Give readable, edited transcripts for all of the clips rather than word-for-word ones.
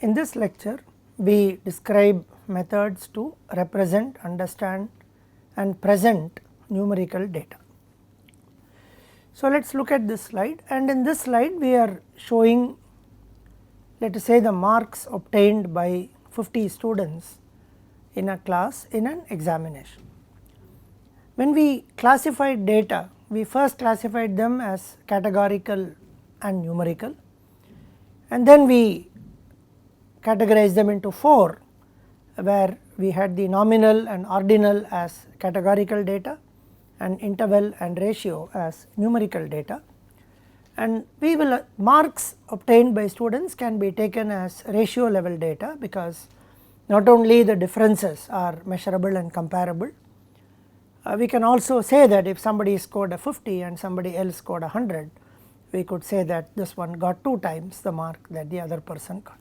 In this lecture, we describe methods to represent, understand and present numerical data. So, let us look at this slide, and in this slide we are showing, let us say, the marks obtained by 50 students in a class in an examination. When we classified data, we first classified them as categorical and numerical, and then we categorized them into 4, where we had the nominal and ordinal as categorical data and interval and ratio as numerical data. And we will marks obtained by students can be taken as ratio level data, because not only the differences are measurable and comparable, we can also say that if somebody scored a 50 and somebody else scored 100, we could say that this one got 2 times the mark that the other person got.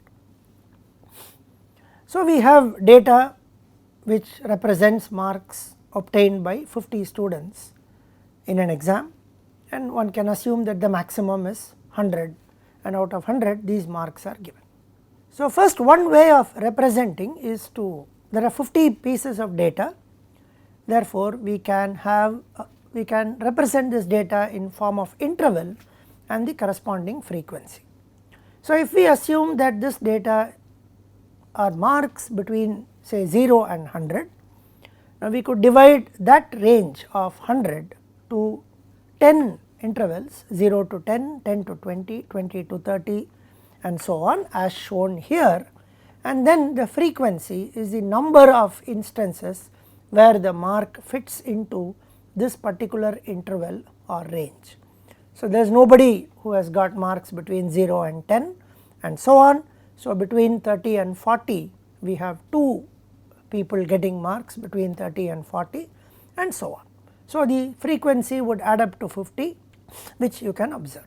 So, we have data which represents marks obtained by 50 students in an exam, and one can assume that the maximum is 100, and out of 100 these marks are given. So, first one way of representing is to, there are 50 pieces of data, therefore, we can represent this data in form of interval and the corresponding frequency. So, if we assume that this data are marks between say 0 and 100, now we could divide that range of 100 to 10 intervals, 0 to 10, 10 to 20, 20 to 30 and so on, as shown here, and then the frequency is the number of instances where the mark fits into this particular interval or range. So, there is nobody who has got marks between 0 and 10 and so on. So, between 30 and 40 we have 2 people getting marks between 30 and 40 and so on. So, the frequency would add up to 50, which you can observe.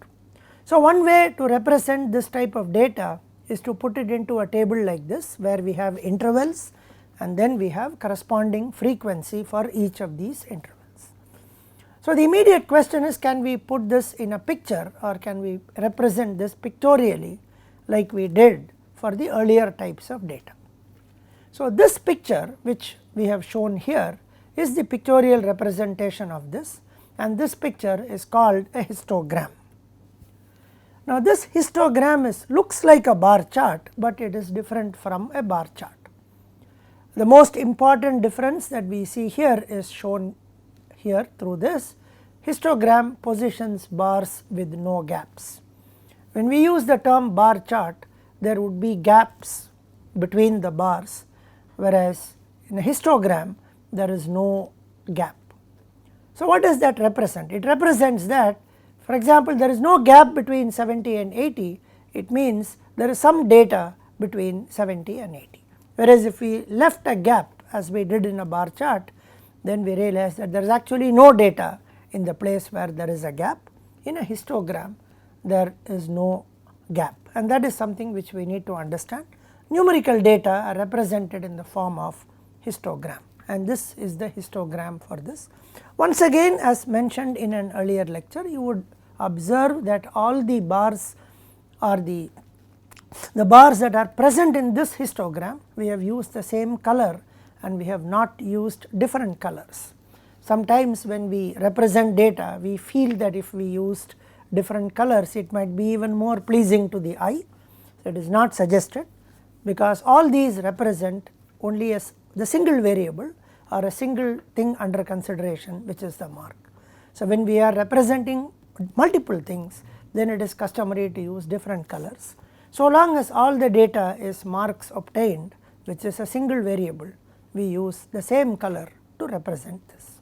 So, one way to represent this type of data is to put it into a table like this, where we have intervals and then we have corresponding frequency for each of these intervals. So, the immediate question is, can we put this in a picture, or can we represent this pictorially like we did for the earlier types of data. So, this picture which we have shown here is the pictorial representation of this, and this picture is called a histogram. Now, this histogram looks like a bar chart, but it is different from a bar chart. The most important difference that we see here is shown here through this. Histogram positions bars with no gaps. When we use the term bar chart, there would be gaps between the bars, whereas in a histogram there is no gap. So, what does that represent? It represents that, for example, there is no gap between 70 and 80, it means there is some data between 70 and 80. Whereas, if we left a gap as we did in a bar chart, then we realize that there is actually no data in the place where there is a gap. In a histogram there is no gap, and that is something which we need to understand. Numerical data are represented in the form of histogram, and this is the histogram for this. Once again, as mentioned in an earlier lecture, you would observe that all the bars are the bars that are present in this histogram. We have used the same color and we have not used different colors. Sometimes when we represent data, we feel that if we used different colors, it might be even more pleasing to the eye. So, it is not suggested, because all these represent only as the single variable or a single thing under consideration, which is the mark. So, when we are representing multiple things, then it is customary to use different colors. So long as all the data is marks obtained, which is a single variable, we use the same color to represent this.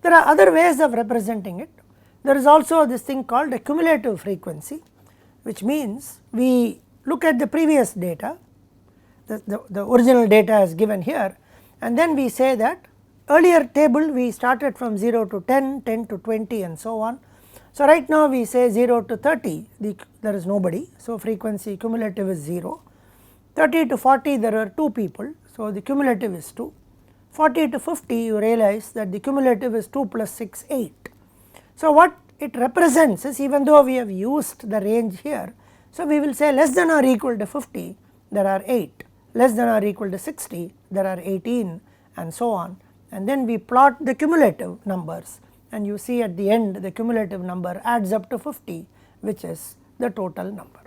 There are other ways of representing it. There is also this thing called a cumulative frequency, which means we look at the previous data, the original data is given here, and then we say that earlier table we started from 0 to 10, 10 to 20 and so on. So, right now we say 0 to 30, there is nobody, so frequency cumulative is 0. 30 to 40 there are 2 people, so the cumulative is 2. 40 to 50 you realize that the cumulative is 2 plus 6, 8. So, what it represents is, even though we have used the range here, So, we will say less than or equal to 50 there are 8, less than or equal to 60 there are 18, and so on, and then we plot the cumulative numbers, and you see at the end the cumulative number adds up to 50, which is the total number.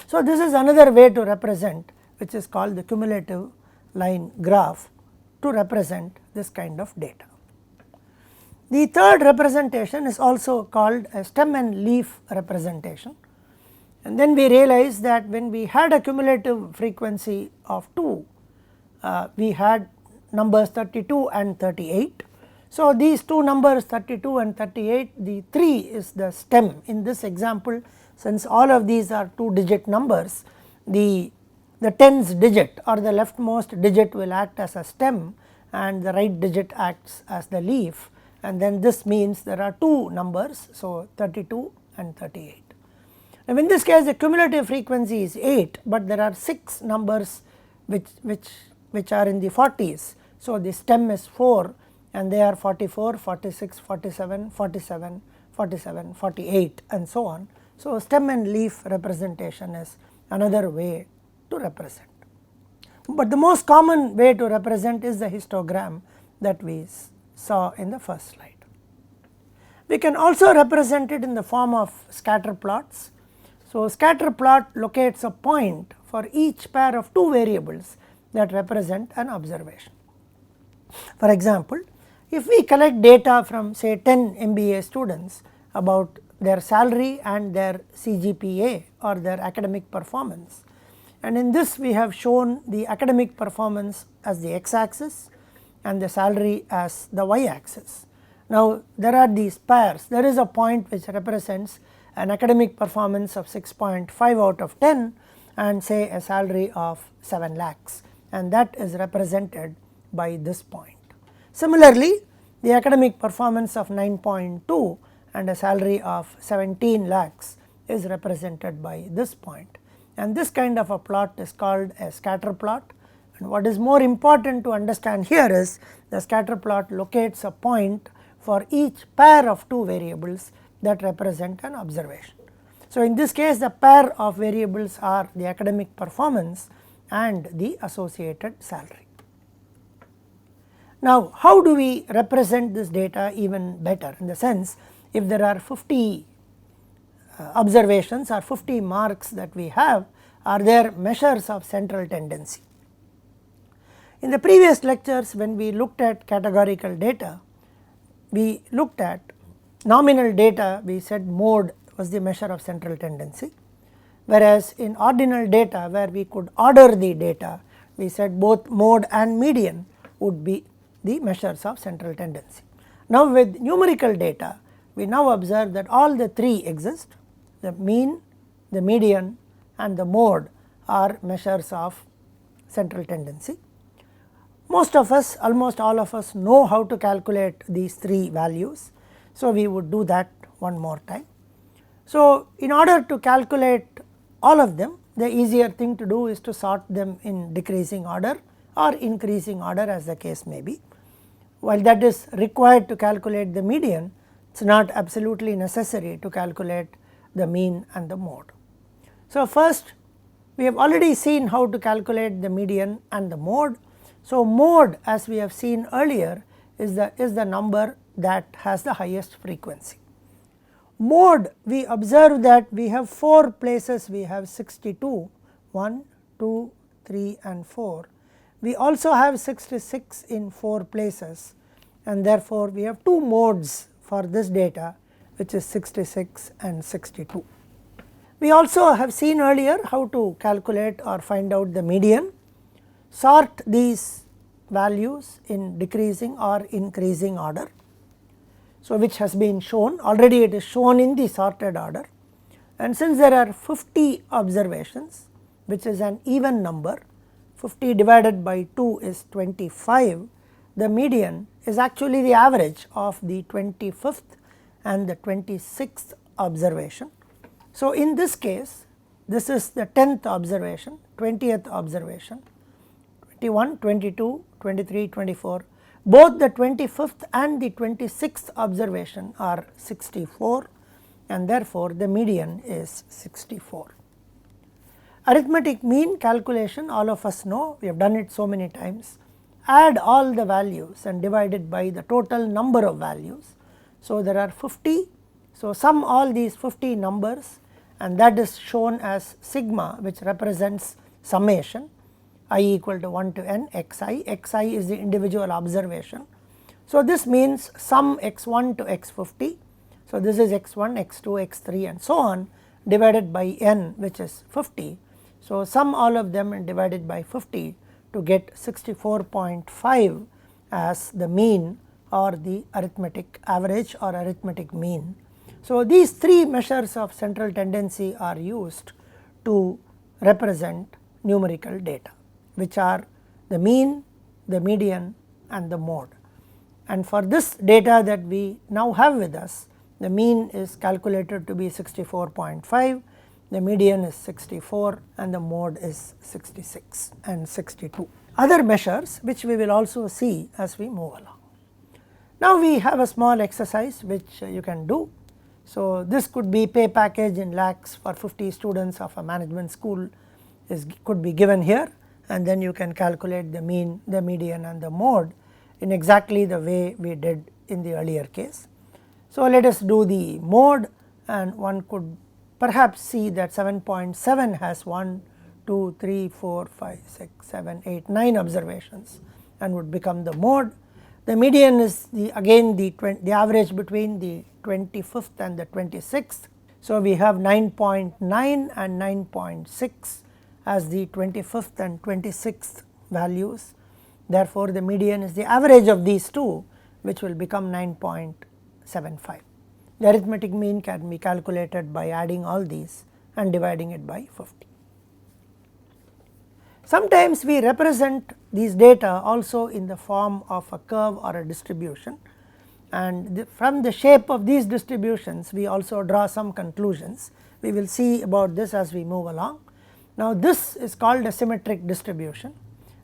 So, this is another way to represent, which is called the cumulative line graph, to represent this kind of data. The third representation is also called a stem and leaf representation, and then we realize that when we had a cumulative frequency of 2, we had numbers 32 and 38. So, these two numbers 32 and 38, the 3 is the stem in this example. Since all of these are 2-digit numbers, the tens digit or the leftmost digit will act as a stem and the right digit acts as the leaf, and then this means there are 2 numbers. So, 32 and 38. Now, in this case the cumulative frequency is 8, but there are 6 numbers which are in the 40s. So, the stem is 4 and they are 44, 46, 47, 47, 47, 48 and so on. So, stem and leaf representation is another way to represent, but the most common way to represent is the histogram that we saw in the first slide. We can also represent it in the form of scatter plots. So, scatter plot locates a point for each pair of 2 variables that represent an observation. For example, if we collect data from say 10 MBA students about their salary and their CGPA or their academic performance, and in this we have shown the academic performance as the x axis and the salary as the y axis. Now, there are these pairs. There is a point which represents an academic performance of 6.5 out of 10 and say a salary of 7 lakhs, and that is represented by this point. Similarly, the academic performance of 9.2 and a salary of 17 lakhs is represented by this point, and this kind of a plot is called a scatter plot. And what is more important to understand here is the scatter plot locates a point for each pair of 2 variables that represent an observation. So, in this case the pair of variables are the academic performance and the associated salary. Now, how do we represent this data even better, in the sense if there are 50 observations or 50 marks that we have, are there measures of central tendency? In the previous lectures when we looked at categorical data, we looked at nominal data, we said mode was the measure of central tendency, whereas in ordinal data where we could order the data, we said both mode and median would be the measures of central tendency. Now, with numerical data we now observe that all the 3 exist. The mean, the median and the mode are measures of central tendency. Most of us, almost all of us, know how to calculate these 3 values. So, we would do that one more time. So, in order to calculate all of them, the easier thing to do is to sort them in decreasing order or increasing order, as the case may be. While that is required to calculate the median, it is not absolutely necessary to calculate the mean and the mode. So, first we have already seen how to calculate the median and the mode. So, mode, as we have seen earlier, is the number that has the highest frequency. Mode, we observe that we have 4 places, we have 62, 1, 2, 3 and 4. We also have 66 in 4 places, and therefore, we have 2 modes for this data, which is 66 and 62. We also have seen earlier how to calculate or find out the median, sort these values in decreasing or increasing order. So, which has been shown already, it is shown in the sorted order, and since there are 50 observations, which is an even number, 50 divided by 2 is 25, the median is actually the average of the 25th and the 26th observation. So, in this case this is the 10th observation, 20th observation, 21, 22, 23, 24. Both the 25th and the 26th observation are 64, and therefore, the median is 64. Arithmetic mean calculation, all of us know, we have done it so many times. Add all the values and divide it by the total number of values. So, there are 50. So, sum all these 50 numbers, and that is shown as sigma, which represents summation I equal to 1 to n xi. Xi is the individual observation. So, this means sum x1 to x50. So, this is x1, x2, x3 and so on, divided by n, which is 50. So, sum all of them and divide it by 50 to get 64.5 as the mean or the arithmetic average or arithmetic mean. So, these three measures of central tendency are used to represent numerical data, which are the mean, the median and the mode. And for this data that we now have with us, the mean is calculated to be 64.5, the median is 64 and the mode is 66 and 62. Other measures which we will also see as we move along. Now, we have a small exercise which you can do. So, this could be pay package in lakhs for 50 students of a management school could be given here, and then you can calculate the mean, the median and the mode in exactly the way we did in the earlier case. So, let us do the mode, and one could perhaps see that 7.7 has 1, 2, 3, 4, 5, 6, 7, 8, 9 observations and would become the mode. The median is again the average between the 25th and the 26th. So, we have 9.9 and 9.6 as the 25th and 26th values. Therefore, the median is the average of these two, which will become 9.75. The arithmetic mean can be calculated by adding all these and dividing it by 50. Sometimes we represent these data also in the form of a curve or a distribution, and from the shape of these distributions we also draw some conclusions. We will see about this as we move along. Now, this is called a symmetric distribution,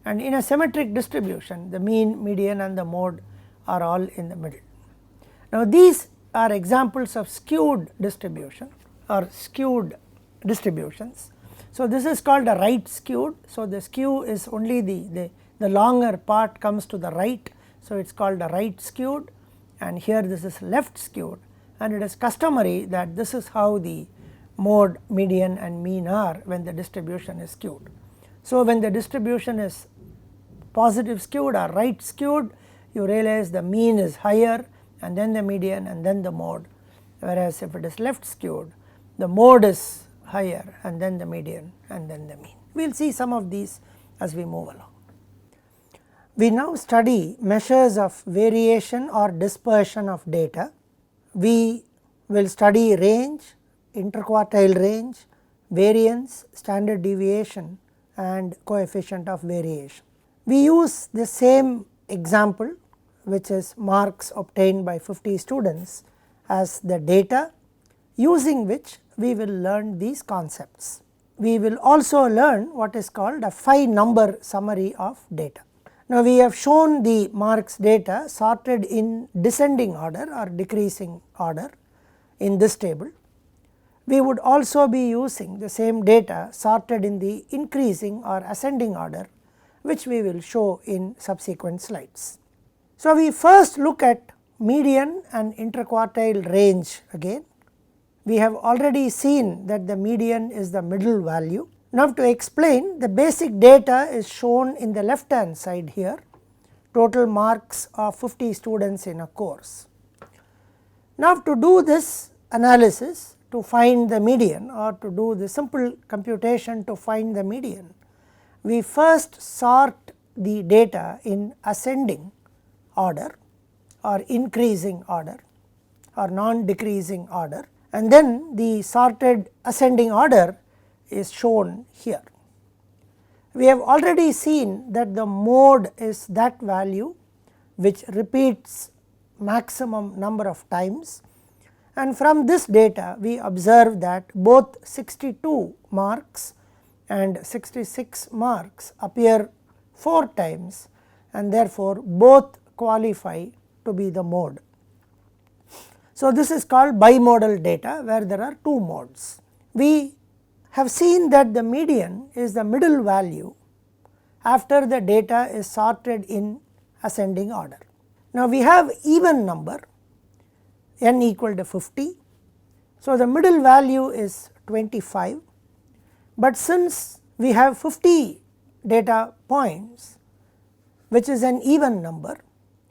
and in a symmetric distribution the mean, median and the mode are all in the middle. Now, these are examples of skewed distribution or skewed distributions. So, this is called a right skewed. So, the skew is only the longer part comes to the right. So, it is called a right skewed, and here this is left skewed, and it is customary that this is how the mode, median and mean are when the distribution is skewed. So, when the distribution is positive skewed or right skewed, you realize the mean is higher and then the median and then the mode, whereas if it is left skewed, the mode is higher and then the median and then the mean. We will see some of these as we move along. We now study measures of variation or dispersion of data. We will study range, interquartile range, variance, standard deviation and coefficient of variation. We use the same example, which is marks obtained by 50 students, as the data using which we will learn these concepts. We will also learn what is called a 5-number summary of data. Now, we have shown the marks data sorted in descending order or decreasing order in this table. We would also be using the same data sorted in the increasing or ascending order, which we will show in subsequent slides. So, we first look at median and interquartile range again. We have already seen that the median is the middle value. Now, to explain, the basic data is shown in the left hand side here, total marks of 50 students in a course. Now, to do this analysis, to find the median or to do the simple computation to find the median, we first sort the data in ascending order or increasing order or non-decreasing order, and then the sorted ascending order is shown here. We have already seen that the mode is that value which repeats maximum number of times, and from this data we observe that both 62 marks and 66 marks appear 4 times, and therefore both qualify to be the mode. So, this is called bimodal data where there are two modes. We have seen that the median is the middle value after the data is sorted in ascending order. Now, we have even number n equal to 50. So, the middle value is 25, but since we have 50 data points which is an even number,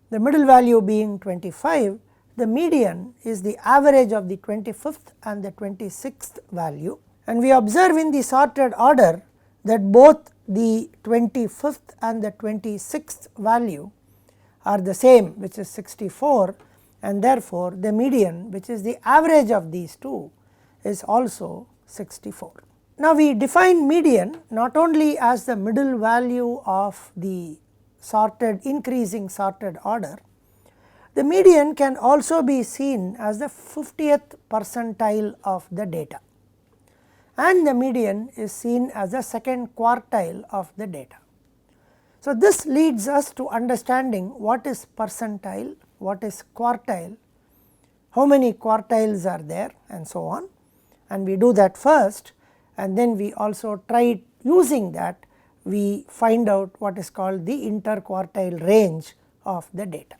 the middle value being 25, the median is the average of the 25th and the 26th value, and we observe in the sorted order that both the 25th and the 26th value are the same, which is 64, and therefore, the median, which is the average of these two, is also 64. Now, we define median not only as the middle value of the sorted increasing sorted order, the median can also be seen as the 50th percentile of the data, and the median is seen as the second quartile of the data. So, this leads us to understanding what is percentile, what is quartile, how many quartiles are there, and so on, and we do that first, and then we also try using that we find out what is called the interquartile range of the data.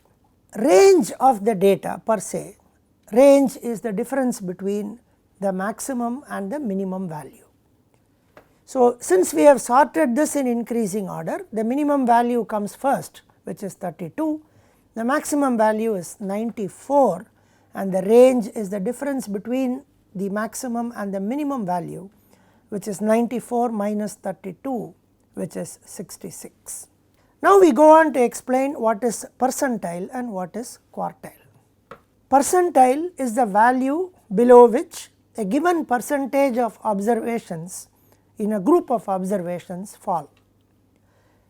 Range of the data per se, range is the difference between the maximum and the minimum value. So, since we have sorted this in increasing order, the minimum value comes first, which is 32, the maximum value is 94, and the range is the difference between the maximum and the minimum value, which is 94 minus 32, which is 66. Now, we go on to explain what is percentile and what is quartile. Percentile is the value below which a given percentage of observations in a group of observations fall.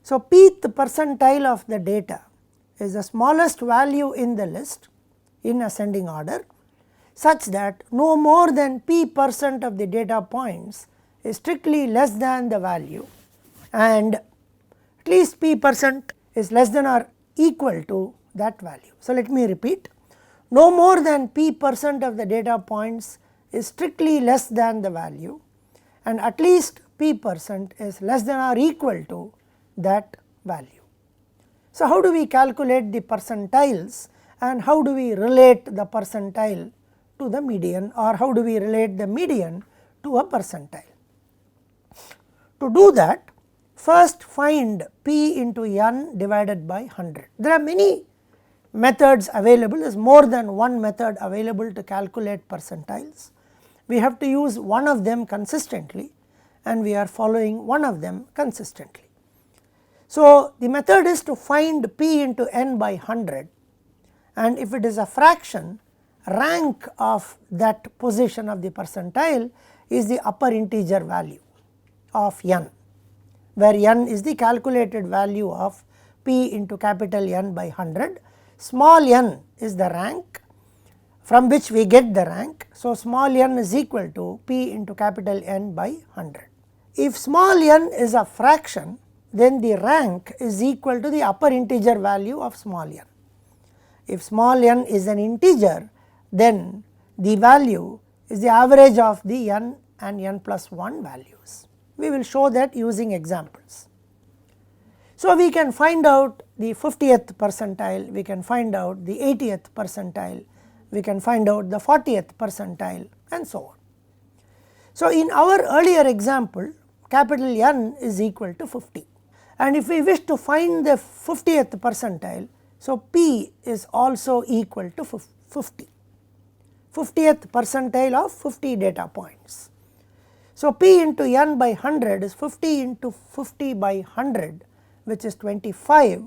So, pth percentile of the data is the smallest value in the list in ascending order, such that no more than p% of the data points is strictly less than the value, and at least p% is less than or equal to that value. So, let me repeat, no more than p% of the data points is strictly less than the value, and at least p% is less than or equal to that value. So, how do we calculate the percentiles, and how do we relate the percentile to the median, or how do we relate the median to a percentile? To do that, first find p into n divided by 100. There are many methods available, there is more than one method available to calculate percentiles. We have to use one of them consistently, and we are following one of them consistently. So, the method is to find p into n by 100, and if it is a fraction, rank of that position of the percentile is the upper integer value of n, where n is the calculated value of p into capital N by 100, small n is the rank from which we get the rank. So, small n is equal to p into capital N by 100. If small n is a fraction, then the rank is equal to the upper integer value of small n. If small n is an integer, then the value is the average of the n and n plus 1 values. We will show that using examples. So, we can find out the 50th percentile, we can find out the 80th percentile, we can find out the 40th percentile, and so on. So, in our earlier example, capital N is equal to 50, and if we wish to find the 50th percentile, so p is also equal to 50, 50th percentile of 50 data points. So, p into n by 100 is 50 into 50 by 100, which is 25.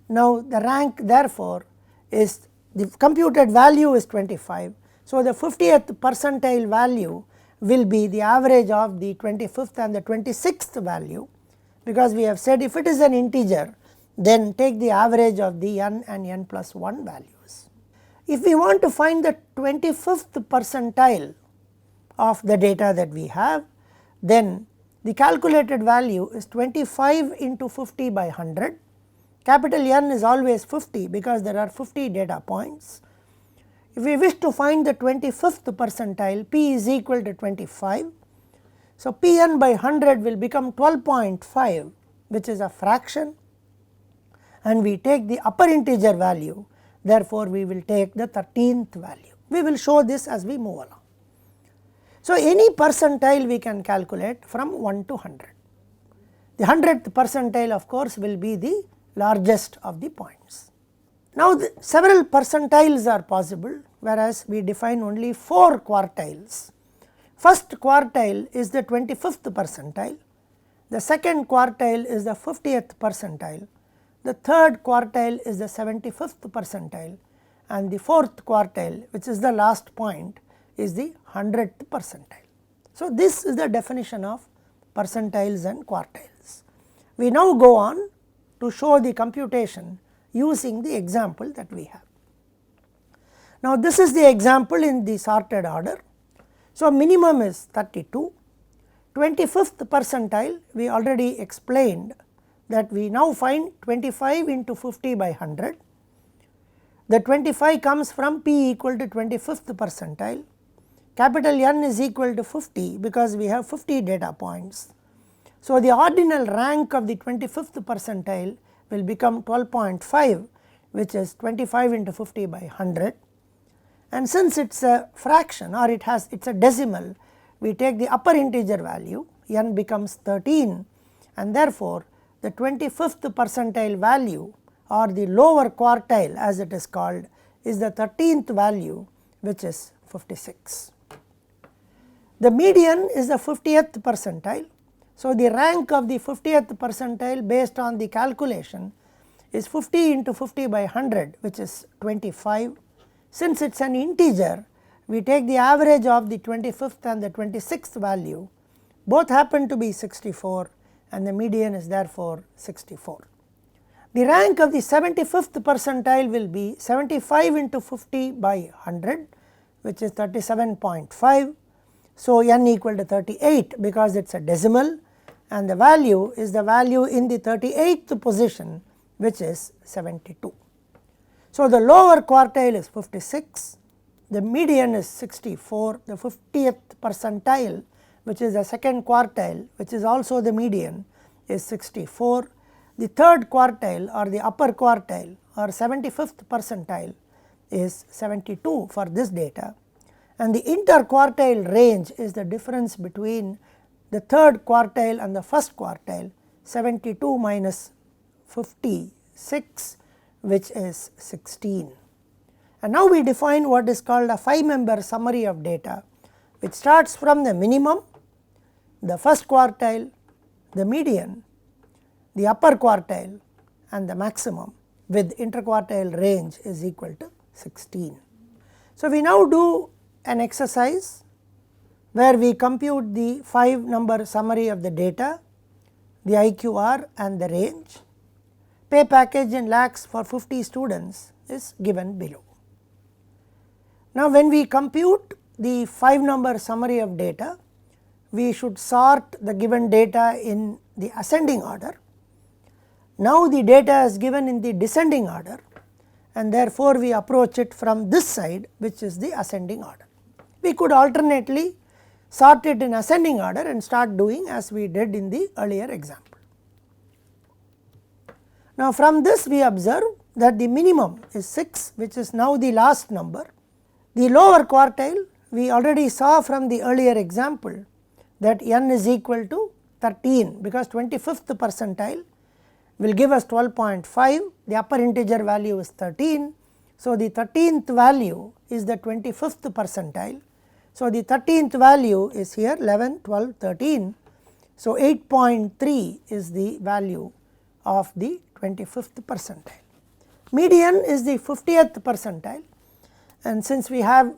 Now, the rank therefore is the computed value is 25. So, the 50th percentile value will be the average of the 25th and the 26th value, because we have said if it is an integer, then take the average of the n and n plus 1 values. If we want to find the 25th percentile of the data that we have, then the calculated value is 25 into 50 by 100. Capital N is always 50 because there are 50 data points. If we wish to find the 25th percentile, p is equal to 25. So, Pn by 100 will become 12.5, which is a fraction, and we take the upper integer value, therefore, we will take the 13th value. We will show this as we move along. So, any percentile we can calculate from 1 to 100. The 100th percentile of course will be the largest of the points. Now, several percentiles are possible, whereas we define only 4 quartiles. First quartile is the 25th percentile, the second quartile is the 50th percentile, the third quartile is the 75th percentile, and the fourth quartile, which is the last point, is the 100th percentile. So, this is the definition of percentiles and quartiles. We now go on to show the computation using the example that we have. Now, this is the example in the sorted order. So, minimum is 32, 25th percentile we already explained that we now find 25 into 50 by 100. The 25 comes from p equal to 25th percentile, capital N is equal to 50 because we have 50 data points. So, the ordinal rank of the 25th percentile will become 12.5, which is 25 into 50 by 100, and since it is a fraction or it is a decimal, we take the upper integer value, n becomes 13, and therefore, the 25th percentile value or the lower quartile as it is called is the 13th value, which is 56. The median is the 50th percentile. So, the rank of the 50th percentile based on the calculation is 50 into 50 by 100, which is 25. Since it is an integer, we take the average of the 25th and the 26th value, both happen to be 64, and the median is therefore 64. The rank of the 75th percentile will be 75 into 50 by 100, which is 37.5. So, n equal to 38 because it is a decimal, and the value is the value in the 38th position, which is 72. So, the lower quartile is 56, the median is 64, the 50th percentile, which is the second quartile, which is also the median, is 64. The third quartile or the upper quartile or 75th percentile is 72 for this data, and the interquartile range is the difference between the third quartile and the first quartile, 72 minus 56, which is 16. And now we define what is called a 5-member summary of data, which starts from the minimum, the first quartile, the median, the upper quartile, and the maximum, with interquartile range is equal to 16. So, we now do an exercise where we compute the 5-number summary of the data, the IQR and the range. Pay package in lakhs for 50 students is given below. Now, when we compute the 5-number summary of data, we should sort the given data in the ascending order. Now, the data is given in the descending order, and therefore, we approach it from this side, which is the ascending order. We could alternately sort it in ascending order and start doing as we did in the earlier example. Now, from this we observe that the minimum is 6, which is now the last number. The lower quartile we already saw from the earlier example that n is equal to 13, because 25th percentile will give us 12.5, the upper integer value is 13. So, the 13th value is the 25th percentile. So, the 13th value is here 11, 12, 13. So, 8.3 is the value of the 25th percentile. Median is the 50th percentile, and since we have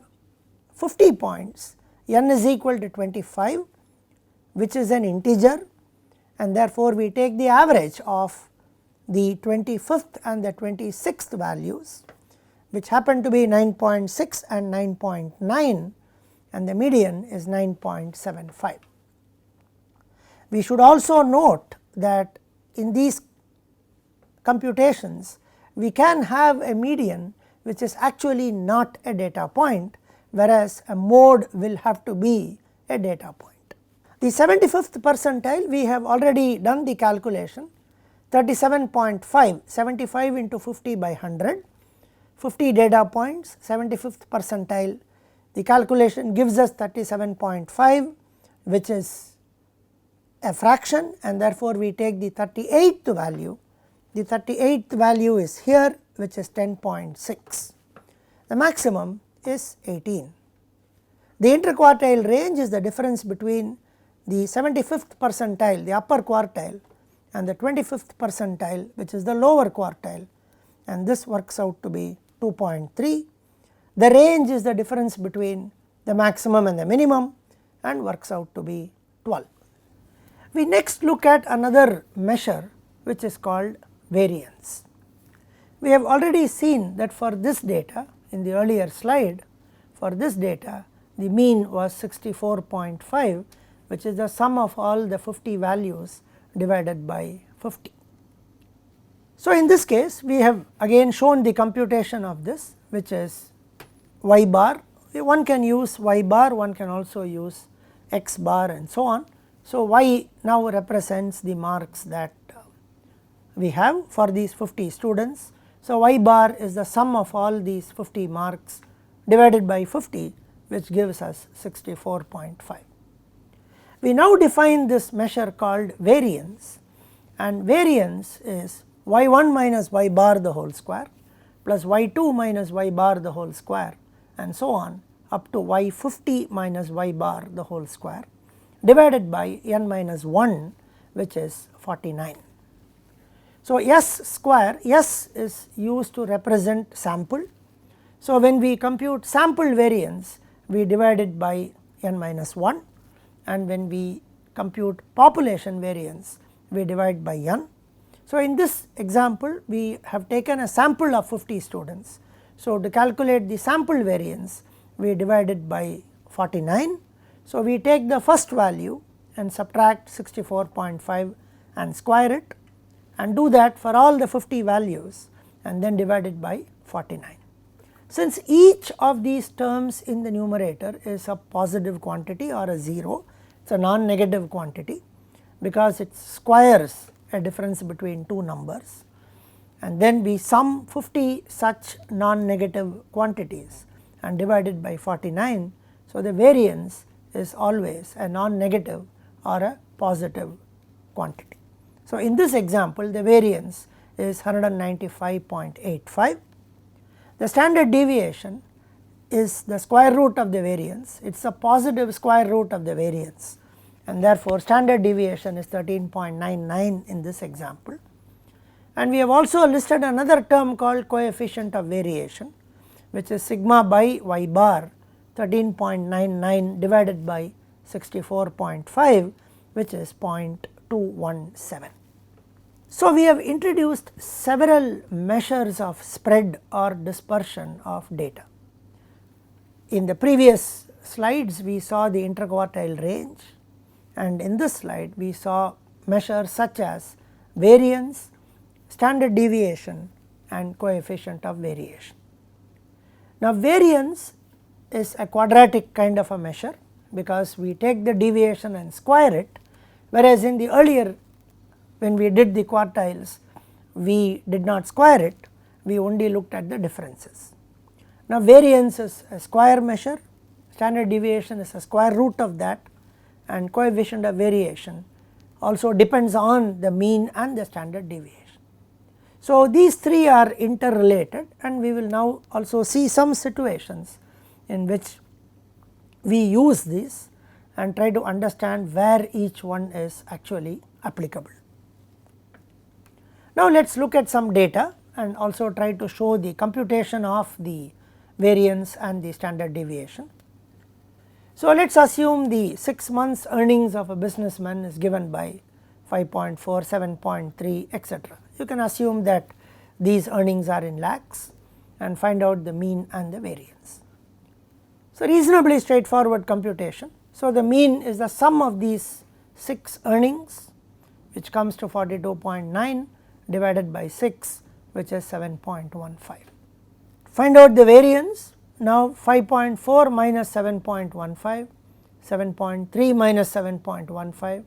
50 points, n is equal to 25, which is an integer, and therefore, we take the average of the 25th and the 26th values, which happen to be 9.6 and 9.9, and the median is 9.75. We should also note that in these computations, we can have a median which is actually not a data point, whereas a mode will have to be a data point. The 75th percentile, we have already done the calculation, 37.5, 75 into 50 by 100, 50 data points, 75th percentile, the calculation gives us 37.5, which is a fraction, and therefore we take the 38th value. The 38th value is here, which is 10.6. The maximum is 18. The interquartile range is the difference between the 75th percentile, the upper quartile, and the 25th percentile, which is the lower quartile, and this works out to be 2.3. The range is the difference between the maximum and the minimum, and works out to be 12. We next look at another measure, which is called variance. We have already seen that for this data in the earlier slide, for this data the mean was 64.5, which is the sum of all the 50 values divided by 50. So, in this case we have again shown the computation of this, which is y bar. One can use y bar, one can also use x bar and so on. So, y now represents the marks that we have for these 50 students. So, y bar is the sum of all these 50 marks divided by 50, which gives us 64.5. We now define this measure called variance, and variance is y1 minus y bar the whole square plus y2 minus y bar the whole square and so on up to y50 minus y bar the whole square divided by n minus 1, which is 49. So, S square, S is used to represent sample. So, when we compute sample variance, we divide it by n minus 1, and when we compute population variance, we divide by n. So, in this example we have taken a sample of 50 students. So, to calculate the sample variance, we divide it by 49. So, we take the first value and subtract 64.5 and square it, and do that for all the 50 values and then divide it by 49. Since each of these terms in the numerator is a positive quantity or a 0, it is a non-negative quantity because it squares a difference between two numbers, and then we sum 50 such non-negative quantities and divide it by 49. So, the variance is always a non-negative or a positive quantity. So, in this example the variance is 195.85. The standard deviation is the square root of the variance, it is a positive square root of the variance, and therefore standard deviation is 13.99 in this example. And we have also listed another term called coefficient of variation, which is sigma by y bar 13.99 divided by 64.5, which is 0.217. So, we have introduced several measures of spread or dispersion of data. In the previous slides we saw the interquartile range, and in this slide we saw measures such as variance, standard deviation and coefficient of variation. Now, variance is a quadratic kind of a measure because we take the deviation and square it, whereas in the earlier when we did the quartiles we did not square it, we only looked at the differences. Now, variance is a square measure, standard deviation is a square root of that, and coefficient of variation also depends on the mean and the standard deviation. So, these three are interrelated, and we will now also see some situations in which we use these and try to understand where each one is actually applicable. Now, let us look at some data and also try to show the computation of the variance and the standard deviation. So, let us assume the 6 months earnings of a businessman is given by 5.4, 7.3 etc. You can assume that these earnings are in lakhs and find out the mean and the variance. So, reasonably straightforward computation. So, the mean is the sum of these 6 earnings, which comes to 42.9 divided by 6, which is 7.15. Find out the variance. Now 5.4 minus 7.15, 7.3 minus 7.15,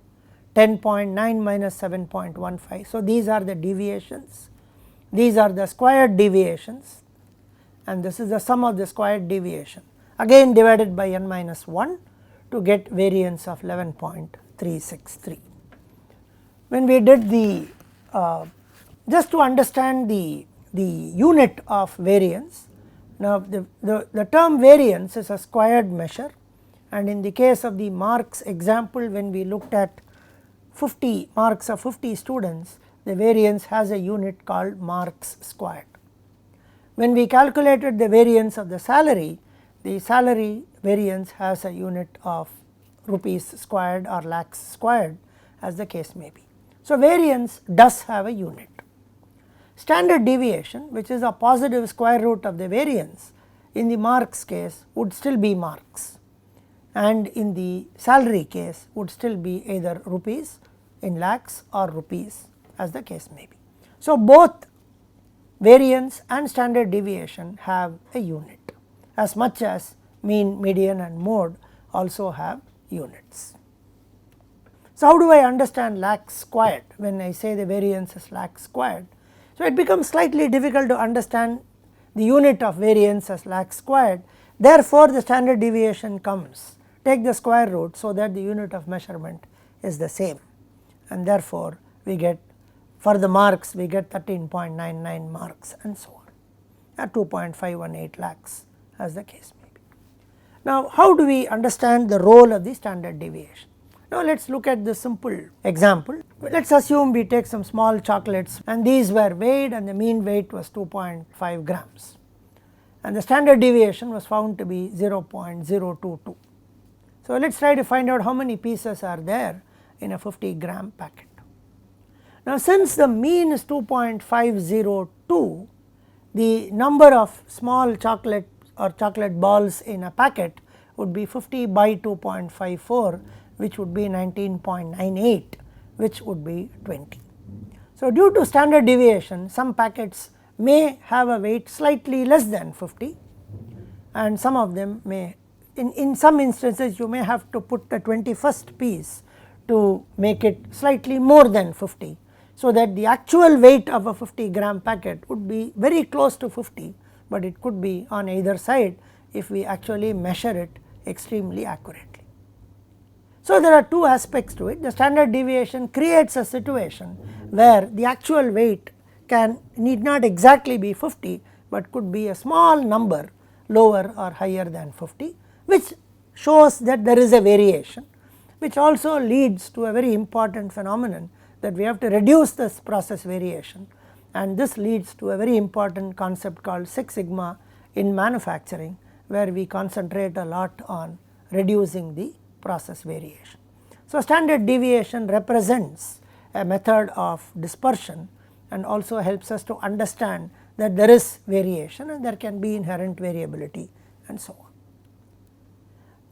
10.9 minus 7.15. So, these are the deviations, these are the squared deviations, and this is the sum of the squared deviation, again divided by n minus 1 to get variance of 11.363. When we did the just to understand the unit of variance. Now, the term variance is a squared measure, and in the case of the marks example, when we looked at 50 marks of 50 students, the variance has a unit called marks squared. When we calculated the variance of the salary variance has a unit of rupees squared or lakhs squared, as the case may be. So, variance does have a unit. Standard deviation, which is a positive square root of the variance, in the marks case would still be marks, and in the salary case would still be either rupees in lakhs or rupees, as the case may be. So, both variance and standard deviation have a unit, as much as mean, median and mode also have units. So, how do I understand lakhs squared when I say the variance is lakhs squared? So, it becomes slightly difficult to understand the unit of variance as lakhs squared. Therefore, the standard deviation comes, take the square root, so that the unit of measurement is the same, and therefore, we get for the marks we get 13.99 marks and so on, at 2.518 lakhs, as the case may be. Now, how do we understand the role of the standard deviation? Now, let us look at this simple example. Let us assume we take some small chocolates, and these were weighed, and the mean weight was 2.5 grams, and the standard deviation was found to be 0.022. So, let us try to find out how many pieces are there in a 50 gram packet. Now, since the mean is 2.502, the number of small chocolate or chocolate balls in a packet would be 50 by 2.54, which would be 19.98, which would be 20. So, due to standard deviation, some packets may have a weight slightly less than 50, and some of them may, in some instances you may have to put the 21st piece to make it slightly more than 50. So, that the actual weight of a 50 gram packet would be very close to 50, but it could be on either side if we actually measure it extremely accurately. So, there are two aspects to it. The standard deviation creates a situation where the actual weight need not exactly be 50, but could be a small number lower or higher than 50, which shows that there is a variation, which also leads to a very important phenomenon, that we have to reduce this process variation, and this leads to a very important concept called Six Sigma in manufacturing, where we concentrate a lot on reducing the process variation. So, standard deviation represents a method of dispersion and also helps us to understand that there is variation and there can be inherent variability and so on.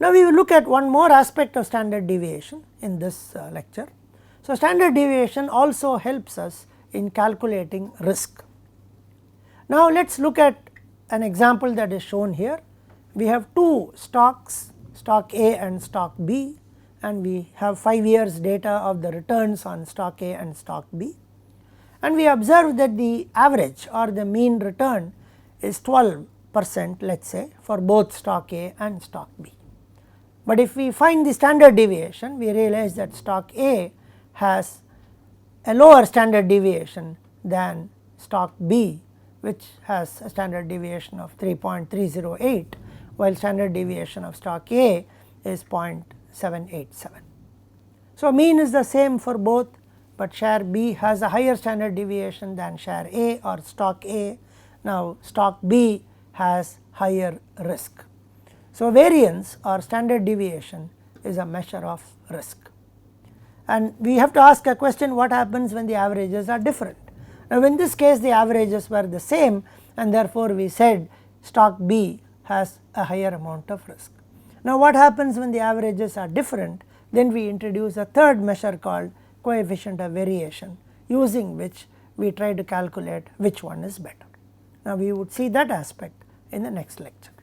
Now, we will look at one more aspect of standard deviation in this lecture. So, standard deviation also helps us in calculating risk. Now, let us look at an example that is shown here. We have two stocks, stock A and stock B, and we have 5 years data of the returns on stock A and stock B, and we observe that the average or the mean return is 12%, let us say, for both stock A and stock B. But if we find the standard deviation, we realize that stock A has a lower standard deviation than stock B, which has a standard deviation of 3.308, while standard deviation of stock A is 0.787. So, mean is the same for both, but share B has a higher standard deviation than share A or stock A. Now, stock B has higher risk. So, variance or standard deviation is a measure of risk, and we have to ask a question, what happens when the averages are different? Now, in this case the averages were the same, and therefore, we said stock B has a higher amount of risk. Now, what happens when the averages are different? Then we introduce a third measure called coefficient of variation, using which we try to calculate which one is better. Now, we would see that aspect in the next lecture.